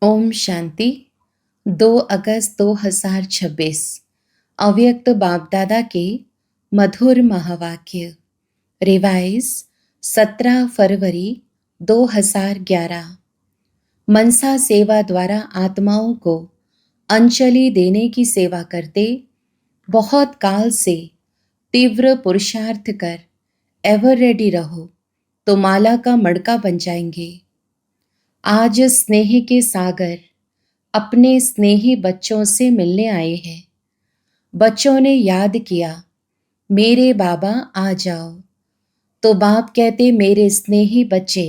ओम शांति। 2 अगस्त 2026 अव्यक्त बाप दादा के मधुर महावाक्य। रिवाइज 17 फरवरी 2011। मनसा सेवा द्वारा आत्माओं को अंजलि देने की सेवा करते बहुत काल से तीव्र पुरुषार्थ कर एवर रेडी रहो तो माला का मड़का बन जाएंगे। आज स्नेह के सागर अपने स्नेही बच्चों से मिलने आए हैं। बच्चों ने याद किया, मेरे बाबा आ जाओ। तो बाप कहते, मेरे स्नेही बच्चे।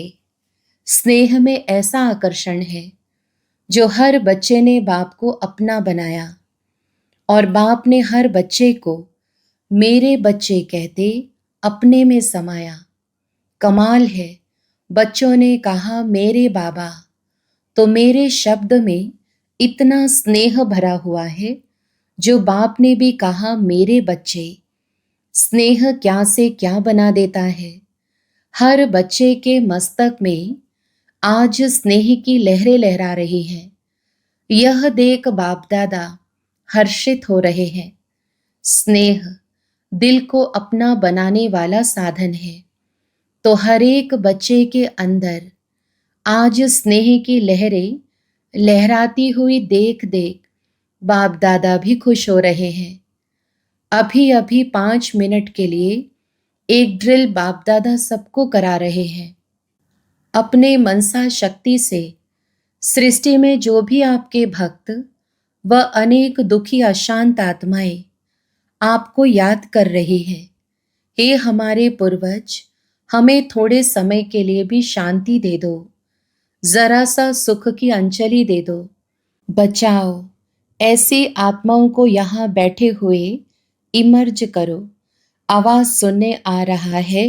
स्नेह में ऐसा आकर्षण है जो हर बच्चे ने बाप को अपना बनाया और बाप ने हर बच्चे को मेरे बच्चे कहते अपने में समाया। कमाल है, बच्चों ने कहा मेरे बाबा, तो मेरे शब्द में इतना स्नेह भरा हुआ है जो बाप ने भी कहा मेरे बच्चे। स्नेह क्या से क्या बना देता है। हर बच्चे के मस्तक में आज स्नेह की लहरें लहरा रही हैं। यह देख बाप दादा हर्षित हो रहे हैं। स्नेह दिल को अपना बनाने वाला साधन है। तो हर एक बच्चे के अंदर आज स्नेह की लहरें लहराती हुई देख देख बाप दादा भी खुश हो रहे हैं। अभी अभी 5 मिनट के लिए एक ड्रिल बाप दादा सबको करा रहे हैं। अपने मनसा शक्ति से सृष्टि में जो भी आपके भक्त व अनेक दुखी अशांत आत्माएं आपको याद कर रही हैं। हे हमारे पूर्वज, हमें थोड़े समय के लिए भी शांति दे दो, जरा सा सुख की अंजलि दे दो। बचाओ, ऐसी आत्माओं को यहाँ बैठे हुए इमर्ज करो। आवाज सुनने आ रहा है,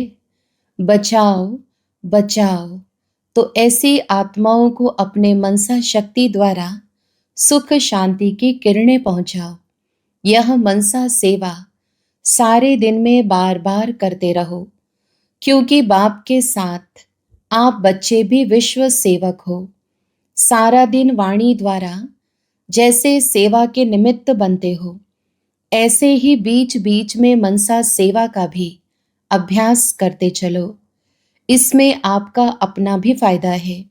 बचाओ बचाओ। तो ऐसी आत्माओं को अपने मनसा शक्ति द्वारा सुख शांति की किरणें पहुंचाओ। यह मनसा सेवा सारे दिन में बार बार करते रहो, क्योंकि बाप के साथ आप बच्चे भी विश्व सेवक हो। सारा दिन वाणी द्वारा जैसे सेवा के निमित्त बनते हो, ऐसे ही बीच बीच में मनसा सेवा का भी अभ्यास करते चलो। इसमें आपका अपना भी फायदा है,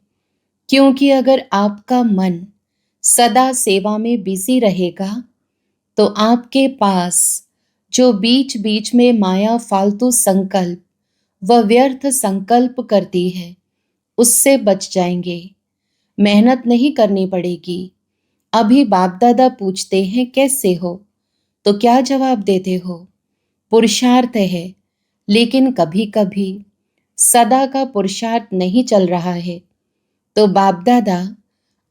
क्योंकि अगर आपका मन सदा सेवा में बिजी रहेगा तो आपके पास जो बीच बीच में माया फालतू संकल्प व व्यर्थ संकल्प करती है उससे बच जाएंगे। मेहनत नहीं करनी पड़ेगी। अभी बाप दादा पूछते हैं कैसे हो, तो क्या जवाब देते हो? पुरुषार्थ है, लेकिन कभी कभी सदा का पुरुषार्थ नहीं चल रहा है। तो बाप दादा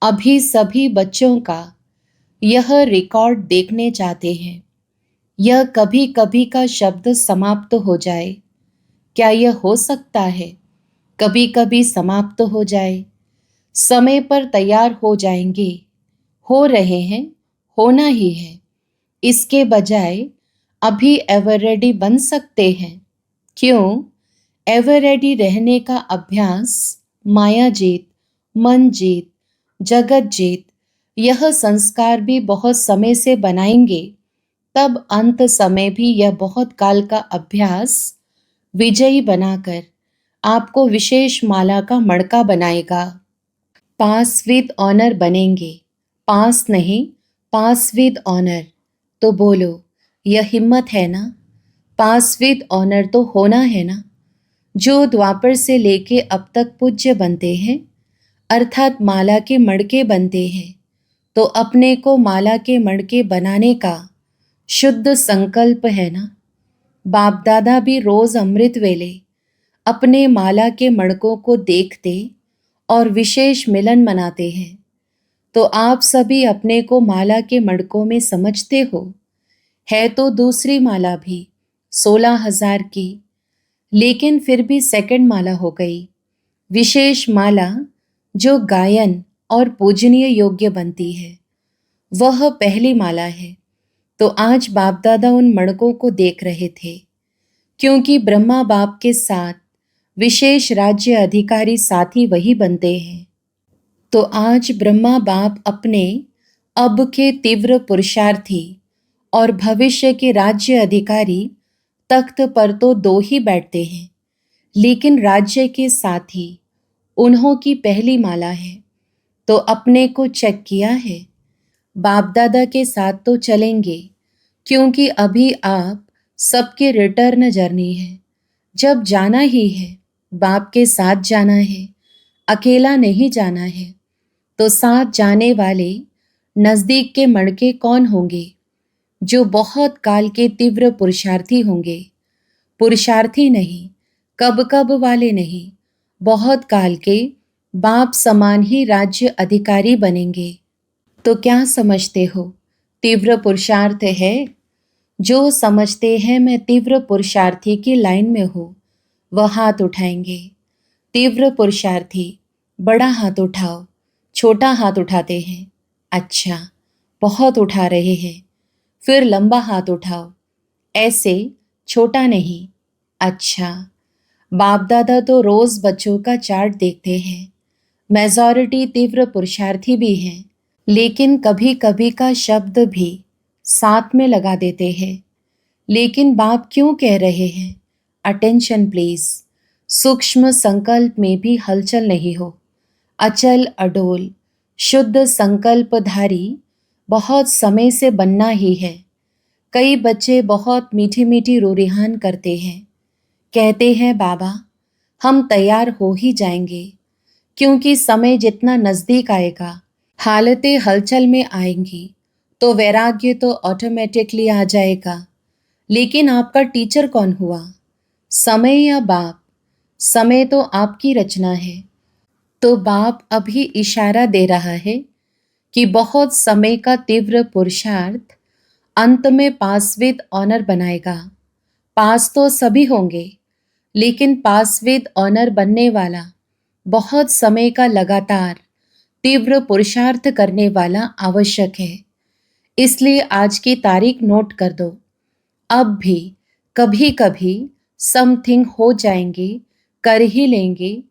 अभी सभी बच्चों का यह रिकॉर्ड देखने चाहते हैं। यह कभी कभी का शब्द समाप्त हो जाए, क्या यह हो सकता है? कभी कभी समाप्त हो जाए, समय पर तैयार हो जाएंगे, हो रहे हैं, होना ही है। इसके बजाय अभी एवर रेडी बन सकते हैं। क्यों? एवर रेडी रहने का अभ्यास माया जीत, मन जीत, जगत जीत, यह संस्कार भी बहुत समय से बनाएंगे। तब अंत समय भी यह बहुत काल का अभ्यास विजयी बनाकर आपको विशेष माला का मड़का बनाएगा। पास विद ऑनर बनेंगे। पास नहीं, पास विद ऑनर। तो बोलो, यह हिम्मत है ना? पास विद ऑनर तो होना है ना? जो द्वापर से लेके अब तक पूज्य बनते हैं, अर्थात माला के मड़के बनते हैं, तो अपने को माला के मड़के बनाने का शुद्ध संकल्प है ना? बाप दादा भी रोज अमृत वेले अपने माला के मड़कों को देखते और विशेष मिलन मनाते हैं। तो आप सभी अपने को माला के मड़कों में समझते हो। है तो दूसरी माला भी 16,000 की, लेकिन फिर भी सेकंड माला हो गई। विशेष माला जो गायन और पूजनीय योग्य बनती है, वह पहली माला है। तो आज बाप दादा उन मड़कों को देख रहे थे, क्योंकि ब्रह्मा बाप के साथ विशेष राज्य अधिकारी साथी वही बनते हैं। तो आज ब्रह्मा बाप अपने अब के तीव्र पुरुषार्थी और भविष्य के राज्य अधिकारी तख्त पर तो दो ही बैठते हैं, लेकिन राज्य के साथ ही उन्हों की पहली माला है। तो अपने को चेक किया है, बाप दादा के साथ तो चलेंगे, क्योंकि अभी आप सबके रिटर्न जर्नी है। जब जाना ही है, बाप के साथ जाना है, अकेला नहीं जाना है। तो साथ जाने वाले नजदीक के मड़के कौन होंगे? जो बहुत काल के तीव्र पुरुषार्थी होंगे। पुरुषार्थी नहीं, कब कब वाले नहीं, बहुत काल के बाप समान ही राज्य अधिकारी बनेंगे। तो क्या समझते हो तीव्र पुरुषार्थ है? जो समझते हैं मैं तीव्र पुरुषार्थी की लाइन में हूँ, वह हाथ उठाएंगे। तीव्र पुरुषार्थी, बड़ा हाथ उठाओ। छोटा हाथ उठाते हैं, अच्छा, बहुत उठा रहे हैं। फिर लंबा हाथ उठाओ, ऐसे, छोटा नहीं, अच्छा। बाप दादा तो रोज बच्चों का चार्ट देखते हैं। मेजॉरिटी तीव्र पुरुषार्थी भी हैं, लेकिन कभी कभी का शब्द भी साथ में लगा देते हैं। लेकिन बाप क्यों कह रहे हैं, अटेंशन प्लीज, सूक्ष्म संकल्प में भी हलचल नहीं हो। अचल अडोल शुद्ध संकल्पधारी बहुत समय से बनना ही है। कई बच्चे बहुत मीठी मीठी रूरिहान करते हैं, कहते हैं बाबा हम तैयार हो ही जाएंगे, क्योंकि समय जितना नजदीक आएगा हालतें हलचल में आएंगी, तो वैराग्य तो ऑटोमेटिकली आ जाएगा। लेकिन आपका टीचर कौन हुआ, समय या बाप? समय तो आपकी रचना है। तो बाप अभी इशारा दे रहा है कि बहुत समय का तीव्र पुरुषार्थ अंत में पास विद ऑनर बनाएगा। पास तो सभी होंगे, लेकिन पास विद ऑनर बनने वाला बहुत समय का लगातार तीव्र पुरुषार्थ करने वाला आवश्यक है। इसलिए आज की तारीख नोट कर दो। अब भी कभी कभी समथिंग हो जाएंगे, कर ही लेंगे,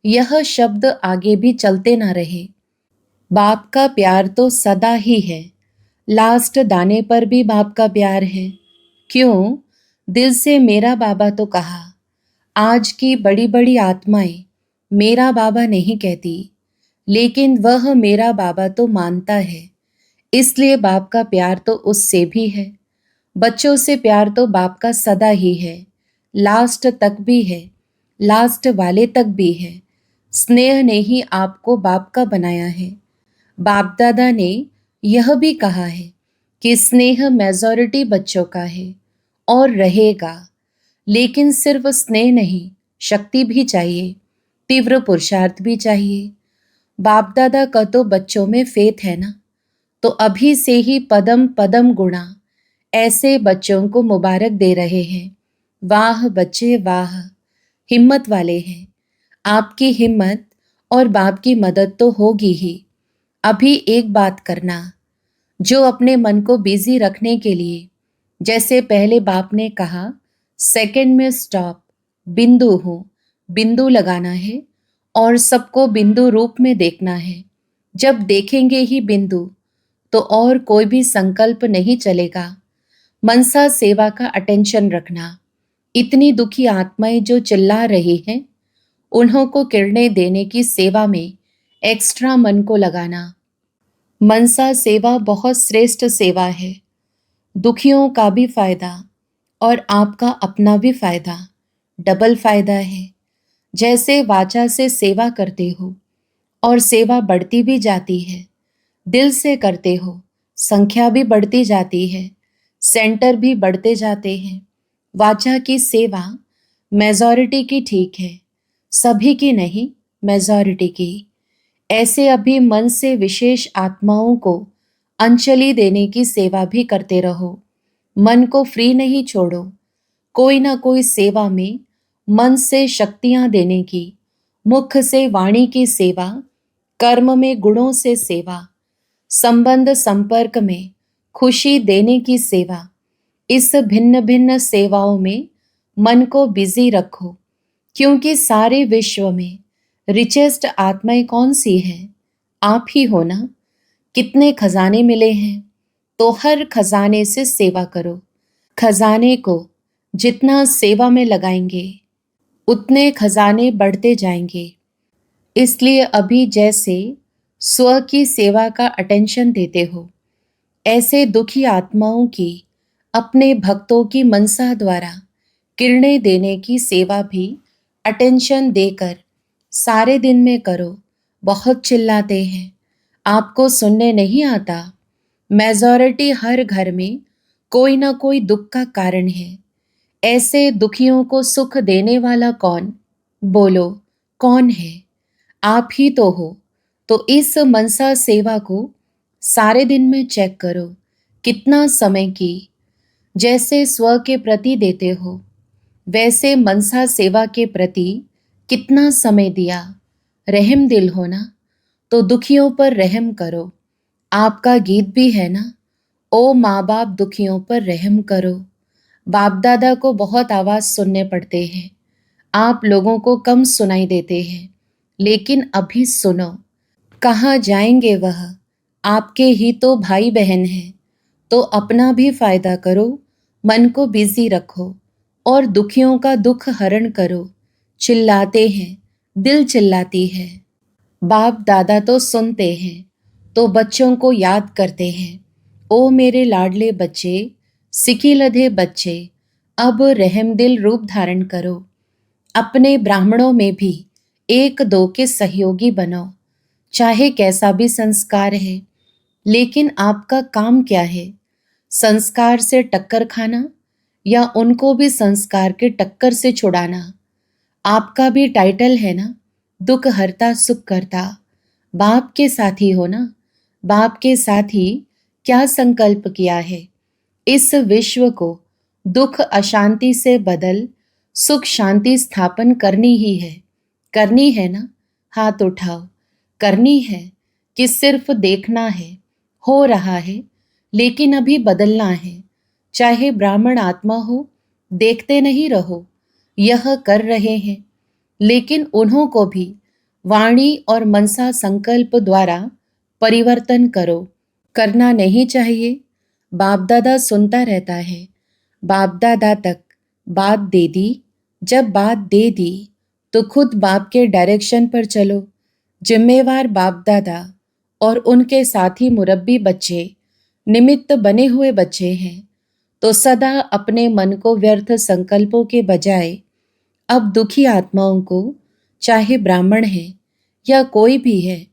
यह शब्द आगे भी चलते ना रहे। बाप का प्यार तो सदा ही है, लास्ट दाने पर भी बाप का प्यार है। क्यों? दिल से मेरा बाबा तो कहा। आज की बड़ी बड़ी आत्माएं मेरा बाबा नहीं कहती, लेकिन वह मेरा बाबा तो मानता है। इसलिए बाप का प्यार तो उससे भी है। बच्चों से प्यार तो बाप का सदा ही है, लास्ट तक भी है, लास्ट वाले तक भी है। स्नेह ने ही आपको बाप का बनाया है। बाप दादा ने यह भी कहा है कि स्नेह मेजॉरिटी बच्चों का है और रहेगा। लेकिन सिर्फ स्नेह नहीं, शक्ति भी चाहिए, तीव्र पुरुषार्थ भी चाहिए। बाप दादा का तो बच्चों में फेथ है ना, तो अभी से ही पदम पदम गुणा ऐसे बच्चों को मुबारक दे रहे हैं। वाह बच्चे वाह, हिम्मत वाले हैं। आपकी हिम्मत और बाप की मदद तो होगी ही। अभी एक बात करना, जो अपने मन को बिजी रखने के लिए, जैसे पहले बाप ने कहा, सेकंड में स्टॉप, बिंदु हो, बिंदु लगाना है और सबको बिंदु रूप में देखना है। जब देखेंगे ही बिंदु, तो और कोई भी संकल्प नहीं चलेगा। मनसा सेवा का अटेंशन रखना। इतनी दुखी आत्माएं जो चिल्ला रही हैं, उन्हों को किरणें देने की सेवा में एक्स्ट्रा मन को लगाना। मनसा सेवा बहुत श्रेष्ठ सेवा है। दुखियों का भी फायदा और आपका अपना भी फायदा, डबल फायदा है। जैसे वाचा से सेवा करते हो और सेवा बढ़ती भी जाती है, दिल से करते हो, संख्या भी बढ़ती जाती है, सेंटर भी बढ़ते जाते हैं। वाचा की सेवा मेजॉरिटी की ठीक है, सभी की नहीं, मेजॉरिटी की। ऐसे अभी मन से विशेष आत्माओं को अंजलि देने की सेवा भी करते रहो। मन को फ्री नहीं छोड़ो, कोई ना कोई सेवा में मन से शक्तियां देने की, मुख से वाणी की सेवा, कर्म में गुणों से सेवा, संबंध संपर्क में खुशी देने की सेवा। इस भिन्न भिन्न सेवाओं में मन को बिजी रखो, क्योंकि सारे विश्व में रिचेस्ट आत्माएं कौन सी हैं? आप ही हो ना। कितने खजाने मिले हैं, तो हर खजाने से सेवा करो। खजाने को जितना सेवा में लगाएंगे, उतने खजाने बढ़ते जाएंगे। इसलिए अभी जैसे स्व की सेवा का अटेंशन देते हो, ऐसे दुखी आत्माओं की अपने भक्तों की मनसा द्वारा किरणें देने की सेवा भी अटेंशन देकर सारे दिन में करो। बहुत चिल्लाते हैं, आपको सुनने नहीं आता। मेजॉरिटी हर घर में कोई ना कोई दुख का कारण है। ऐसे दुखियों को सुख देने वाला कौन? बोलो, कौन है? आप ही तो हो। तो इस मनसा सेवा को सारे दिन में चेक करो, कितना समय की। जैसे स्व के प्रति देते हो, वैसे मनसा सेवा के प्रति कितना समय दिया। रहम दिल हो ना, तो दुखियों पर रहम करो। आपका गीत भी है ना, ओ माँ बाप दुखियों पर रहम करो। बाप दादा को बहुत आवाज़ सुनने पड़ते हैं, आप लोगों को कम सुनाई देते हैं। लेकिन अभी सुनो, कहाँ जाएंगे वह? आपके ही तो भाई बहन हैं। तो अपना भी फायदा करो, मन को बिजी रखो और दुखियों का दुख हरण करो। चिल्लाते हैं, दिल चिल्लाती है। बाप दादा तो सुनते हैं, तो बच्चों को याद करते हैं। ओ मेरे लाडले बच्चे, सिकी लधे बच्चे, अब रहमदिल रूप धारण करो। अपने ब्राह्मणों में भी एक दो के सहयोगी बनो। चाहे कैसा भी संस्कार है, लेकिन आपका काम क्या है? संस्कार से टक्कर खाना या उनको भी संस्कार के टक्कर से छुड़ाना? आपका भी टाइटल है ना, दुख हरता सुख करता। बाप के साथी हो ना। बाप के साथ ही क्या संकल्प किया है? इस विश्व को दुख अशांति से बदल सुख शांति स्थापन करनी ही है। करनी है ना? हाथ उठाओ। करनी है कि सिर्फ देखना है? हो रहा है, लेकिन अभी बदलना है। चाहे ब्राह्मण आत्मा हो, देखते नहीं रहो, यह कर रहे हैं। लेकिन उन्हों को भी वाणी और मनसा संकल्प द्वारा परिवर्तन करो। करना नहीं चाहिए। बाप दादा सुनता रहता है। बाप दादा तक बात दे दी। जब बात दे दी तो खुद बाप के डायरेक्शन पर चलो। जिम्मेवार बाप दादा और उनके साथी मुरब्बी बच्चे निमित्त बने हुए बच्चे हैं। तो सदा अपने मन को व्यर्थ संकल्पों के बजाय अब दुखी आत्माओं को, चाहे ब्राह्मण है या कोई भी है,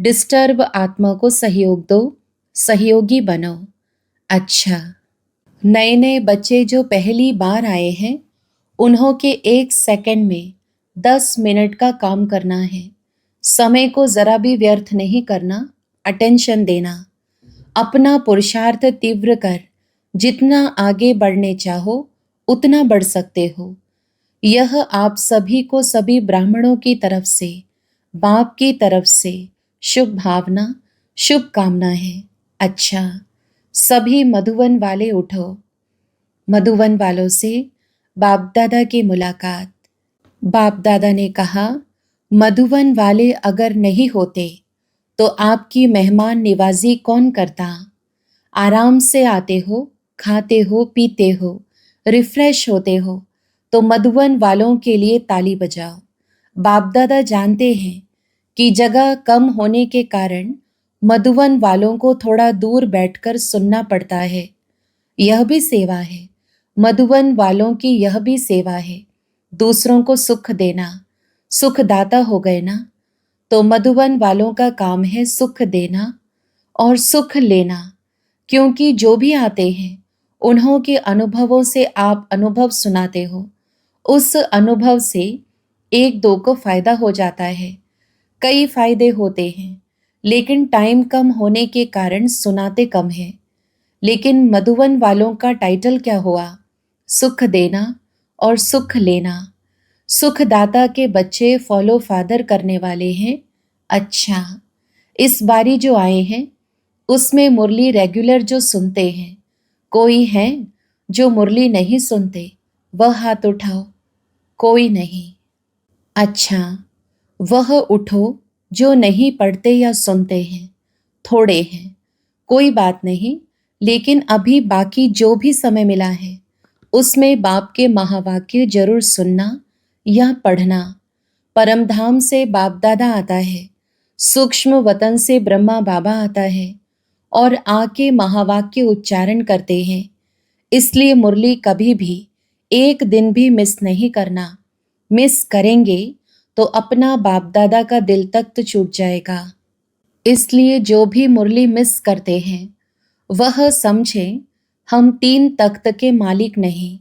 डिस्टर्ब आत्मा को सहयोग दो, सहयोगी बनो। अच्छा, नए नए बच्चे जो पहली बार आए हैं, उन्हों के 1 सेकंड में 10 मिनट का काम करना है। समय को जरा भी व्यर्थ नहीं करना, अटेंशन देना। अपना पुरुषार्थ तीव्र कर जितना आगे बढ़ने चाहो उतना बढ़ सकते हो। यह आप सभी को सभी ब्राह्मणों की तरफ से, बाप की तरफ से शुभ भावना, शुभ कामना है। अच्छा, सभी मधुवन वाले उठो। मधुवन वालों से बाप दादा की मुलाकात। बाप दादा ने कहा, मधुवन वाले अगर नहीं होते तो आपकी मेहमान निवाजी कौन करता? आराम से आते हो, खाते हो, पीते हो, रिफ्रेश होते हो, तो मधुवन वालों के लिए ताली बजाओ। बाप दादा जानते हैं कि जगह कम होने के कारण मधुवन वालों को थोड़ा दूर बैठकर सुनना पड़ता है। यह भी सेवा है। मधुवन वालों की यह भी सेवा है, दूसरों को सुख देना। सुखदाता हो गए ना। तो मधुवन वालों का काम है सुख देना और सुख लेना। क्योंकि जो भी आते हैं, उन्हों के अनुभवों से आप अनुभव सुनाते हो। उस अनुभव से एक दो को फायदा हो जाता है। कई फायदे होते हैं, लेकिन टाइम कम होने के कारण सुनाते कम है। लेकिन मधुवन वालों का टाइटल क्या हुआ? सुख देना और सुख लेना। सुखदाता के बच्चे फॉलो फादर करने वाले हैं। अच्छा, इस बारी जो आए हैं, उसमें मुरली रेगुलर जो सुनते हैं, कोई है जो मुरली नहीं सुनते? वह हाथ उठाओ। कोई नहीं। अच्छा, वह उठो जो नहीं पढ़ते या सुनते हैं, थोड़े हैं, कोई बात नहीं, लेकिन अभी बाकी जो भी समय मिला है उसमें बाप के महावाक्य जरूर सुनना या पढ़ना। परमधाम से बाप दादा आता है, सूक्ष्म वतन से ब्रह्मा बाबा आता है और आके महावाक्य उच्चारण करते हैं। इसलिए मुरली कभी भी एक दिन भी मिस नहीं करना। मिस करेंगे तो अपना बाप दादा का दिल तख्त छूट जाएगा। इसलिए जो भी मुरली मिस करते हैं वह समझे हम 3 तख्त के मालिक नहीं,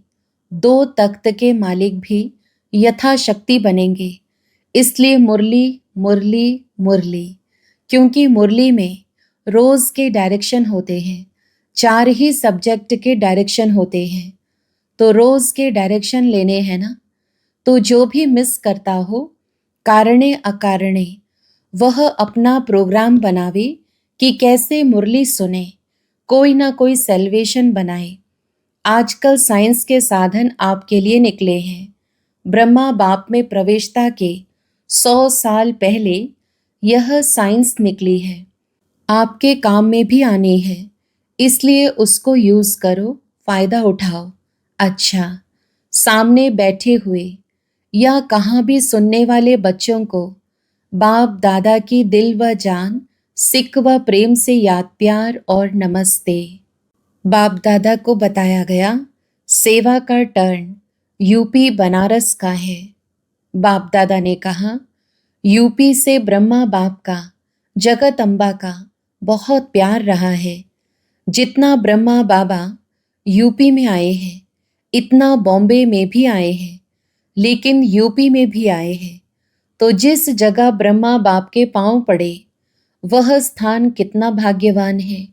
2 तख्त के मालिक भी यथाशक्ति बनेंगे। इसलिए मुरली मुरली मुरली, क्योंकि मुरली में रोज के डायरेक्शन होते हैं, 4 ही सब्जेक्ट के डायरेक्शन होते हैं, तो रोज के डायरेक्शन लेने हैं ना। तो जो भी मिस करता हो कारणे अकारणे, वह अपना प्रोग्राम बनावे कि कैसे मुरली सुने, कोई ना कोई सेल्वेशन बनाए। आजकल साइंस के साधन आपके लिए निकले हैं। ब्रह्मा बाप में प्रवेशता के 100 साल पहले यह साइंस निकली है, आपके काम में भी आनी है। इसलिए उसको यूज करो, फायदा उठाओ। अच्छा, सामने बैठे हुए या कहाँ भी सुनने वाले बच्चों को बाप दादा की दिल व जान, सिक व प्रेम से याद प्यार और नमस्ते। बाप दादा को बताया गया सेवा का टर्न यूपी बनारस का है। बाप दादा ने कहा यूपी से ब्रह्मा बाप का, जगत अम्बा का बहुत प्यार रहा है। जितना ब्रह्मा बाबा यूपी में आए हैं, इतना बॉम्बे में भी आए हैं, लेकिन यूपी में भी आए हैं। तो जिस जगह ब्रह्मा बाप के पांव पड़े वह स्थान कितना भाग्यवान है।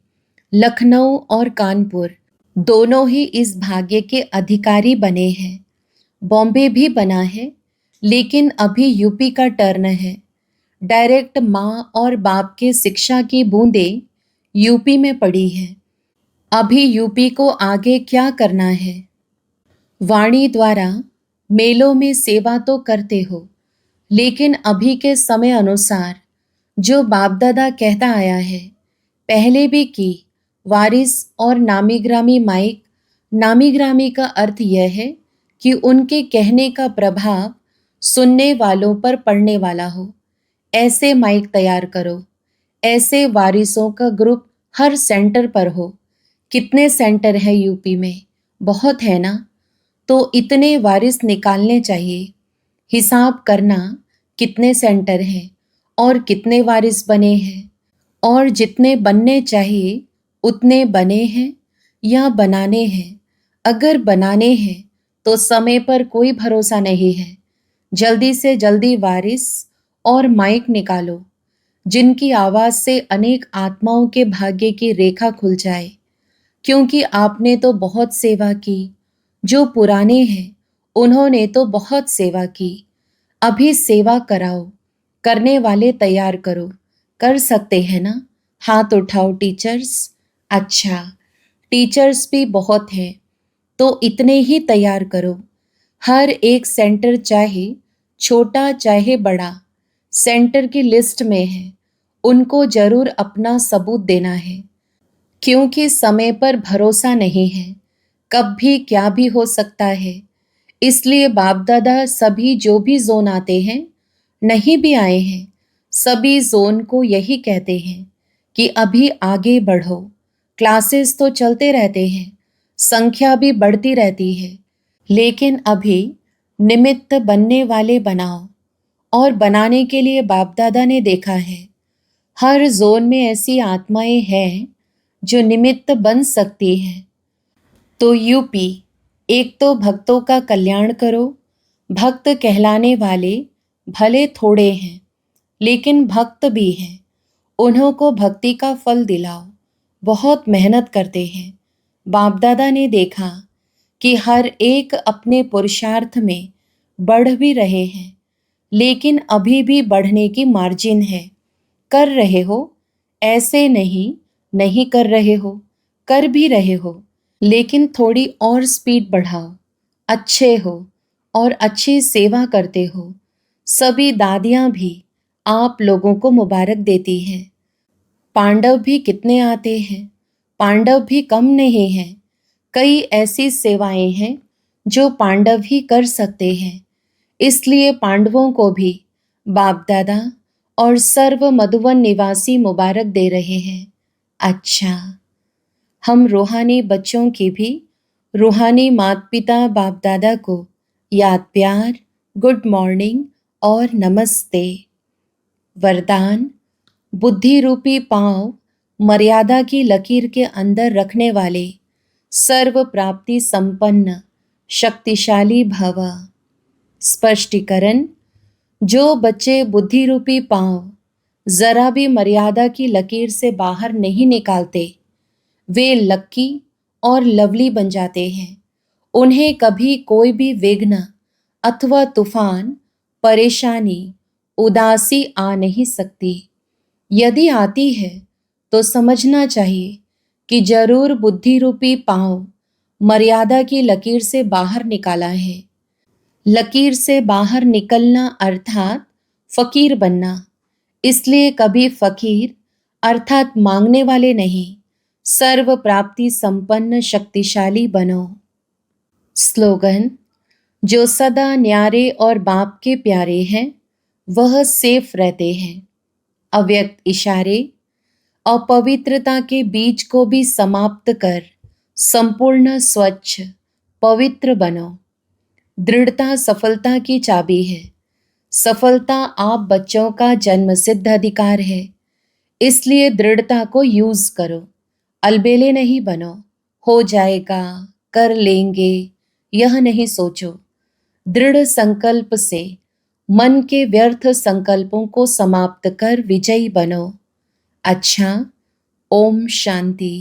लखनऊ और कानपुर दोनों ही इस भाग्य के अधिकारी बने हैं। बॉम्बे भी बना है, लेकिन अभी यूपी का टर्न है। डायरेक्ट माँ और बाप के शिक्षा की बूंदें यूपी में पड़ी है। अभी यूपी को आगे क्या करना है। वाणी द्वारा मेलों में सेवा तो करते हो, लेकिन अभी के समय अनुसार जो बाप दादा कहता आया है, पहले भी की, वारिस और नामी ग्रामी माइक। नामी ग्रामी का अर्थ यह है कि उनके कहने का प्रभाव सुनने वालों पर पड़ने वाला हो। ऐसे माइक तैयार करो, ऐसे वारिसों का ग्रुप हर सेंटर पर हो। कितने सेंटर है यूपी में? बहुत है ना। तो इतने वारिस निकालने चाहिए। हिसाब करना कितने सेंटर हैं और कितने वारिस बने हैं, और जितने बनने चाहिए उतने बने हैं या बनाने हैं। अगर बनाने हैं तो समय पर कोई भरोसा नहीं है। जल्दी से जल्दी वारिस और माइक निकालो, जिनकी आवाज से अनेक आत्माओं के भाग्य की रेखा खुल जाए। क्योंकि आपने तो बहुत सेवा की, जो पुराने हैं उन्होंने तो बहुत सेवा की। अभी सेवा कराओ, करने वाले तैयार करो। कर सकते हैं ना? हाथ उठाओ टीचर्स। अच्छा, टीचर्स भी बहुत हैं, तो इतने ही तैयार करो। हर एक सेंटर चाहे छोटा चाहे बड़ा, सेंटर की लिस्ट में है, उनको जरूर अपना सबूत देना है। क्योंकि समय पर भरोसा नहीं है, कब भी क्या भी हो सकता है। इसलिए बाप दादा सभी जो भी जोन आते हैं, नहीं भी आए हैं, सभी जोन को यही कहते हैं कि अभी आगे बढ़ो। क्लासेस तो चलते रहते हैं, संख्या भी बढ़ती रहती है, लेकिन अभी निमित्त बनने वाले बनाओ। और बनाने के लिए बाप दादा ने देखा है हर जोन में ऐसी आत्माएं हैं जो निमित्त बन सकती हैं। तो यूपी, एक तो भक्तों का कल्याण करो। भक्त कहलाने वाले भले थोड़े हैं, लेकिन भक्त भी हैं। उन्हों को भक्ति का फल दिलाओ। बहुत मेहनत करते हैं। बाप दादा ने देखा कि हर एक अपने पुरुषार्थ में बढ़ भी रहे हैं, लेकिन अभी भी बढ़ने की मार्जिन है। कर रहे हो, ऐसे नहीं नहीं कर रहे हो, कर भी रहे हो, लेकिन थोड़ी और स्पीड बढ़ाओ। अच्छे हो और अच्छी सेवा करते हो। सभी दादियाँ भी आप लोगों को मुबारक देती है। पांडव भी कितने आते हैं, पांडव भी कम नहीं हैं। कई ऐसी सेवाएं हैं जो पांडव ही कर सकते हैं। इसलिए पांडवों को भी बाप दादा और सर्व मधुवन निवासी मुबारक दे रहे हैं। अच्छा, हम रूहानी बच्चों की भी रूहानी माता पिता बाप दादा को याद प्यार, गुड मॉर्निंग और नमस्ते। वरदान: बुद्धि रूपी पांव मर्यादा की लकीर के अंदर रखने वाले सर्व प्राप्ति संपन्न शक्तिशाली भव। स्पष्टीकरण: जो बच्चे बुद्धि रूपी पांव जरा भी मर्यादा की लकीर से बाहर नहीं निकालते, वे लक्की और लवली बन जाते हैं। उन्हें कभी कोई भी विघ्न अथवा तूफान, परेशानी, उदासी आ नहीं सकती। यदि आती है तो समझना चाहिए कि जरूर बुद्धि रूपी पांव मर्यादा की लकीर से बाहर निकाला है। लकीर से बाहर निकलना अर्थात फकीर बनना। इसलिए कभी फकीर अर्थात मांगने वाले नहीं, सर्व प्राप्ति संपन्न शक्तिशाली बनो। स्लोगन: जो सदा न्यारे और बाप के प्यारे हैं वह सेफ रहते हैं। अव्यक्त इशारे: अपवित्रता के बीज को भी समाप्त कर संपूर्ण स्वच्छ पवित्र बनो। दृढ़ता सफलता की चाबी है। सफलता आप बच्चों का जन्मसिद्ध अधिकार है। इसलिए दृढ़ता को यूज करो। अलबेले नहीं बनो। हो जाएगा, कर लेंगे, यह नहीं सोचो। दृढ़ संकल्प से मन के व्यर्थ संकल्पों को समाप्त कर विजयी बनो। अच्छा, ओम शांति।